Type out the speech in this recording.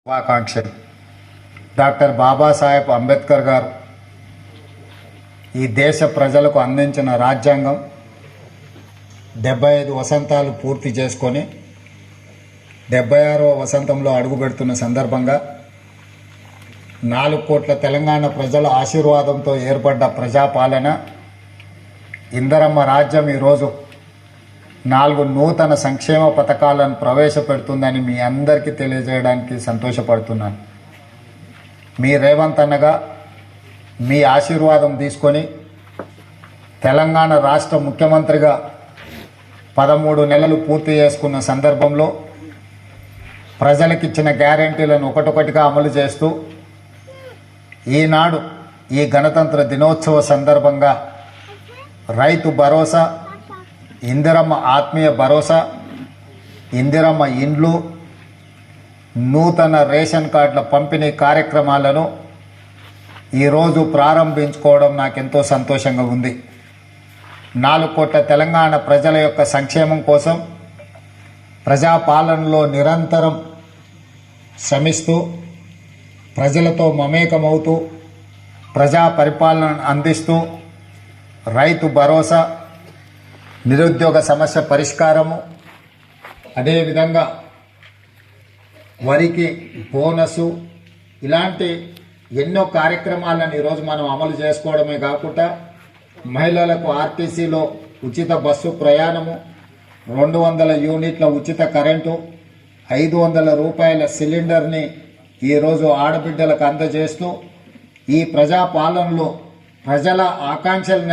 శుభాకాంక్షలు. డాక్టర్ బాబాసాహెబ్ అంబేద్కర్ గారు ఈ దేశ ప్రజలకు అందించిన రాజ్యాంగం 75 వసంతాలు పూర్తి చేసుకొని 76వ వసంతంలో అడుగుపెడుతున్న సందర్భంగా 4 కోట్ల తెలంగాణ ప్రజల ఆశీర్వాదంతో ఏర్పడ్డ ప్రజాపాలన ఇందరమ్మ రాజ్యం ఈరోజు 4 నూతన సంక్షేమ పథకాలను ప్రవేశపెడుతుందని మీ అందరికీ తెలియజేయడానికి సంతోషపడుతున్నాను. మీ రేవంత్ అన్నగా మీ ఆశీర్వాదం తీసుకొని తెలంగాణ రాష్ట్ర ముఖ్యమంత్రిగా 13 నెలలు పూర్తి చేసుకున్న సందర్భంలో ప్రజలకిచ్చిన గ్యారెంటీలను ఒకటొకటిగా అమలు చేస్తూ ఈనాడు ఈ గణతంత్ర దినోత్సవ సందర్భంగా రైతు భరోసా, ఇందిరమ్మ ఆత్మీయ భరోసా, ఇందిరమ్మ ఇండ్లు, నూతన రేషన్ కార్డుల పంపిణీ కార్యక్రమాలను ఈరోజు ప్రారంభించుకోవడం నాకెంతో సంతోషంగా ఉంది. 4 కోట్ల తెలంగాణ ప్రజల యొక్క సంక్షేమం కోసం ప్రజాపాలనలో నిరంతరం శ్రమిస్తూ ప్రజలతో మమేకమవుతూ ప్రజా పరిపాలన అందిస్తూ రైతు భరోసా, నిరుద్యోగ సమస్య పరిష్కారము, అదేవిధంగా వరికి బోనసు, ఇలాంటి ఎన్నో కార్యక్రమాలను ఈరోజు మనం అమలు చేసుకోవడమే కాకుండా మహిళలకు ఆర్టీసీలో ఉచిత బస్సు ప్రయాణము, 200 యూనిట్ల ఉచిత కరెంటు, 500 రూపాయల సిలిండర్ని ఈరోజు ఆడబిడ్డలకు అందజేస్తూ ఈ ప్రజాపాలనలో ప్రజల ఆకాంక్షలు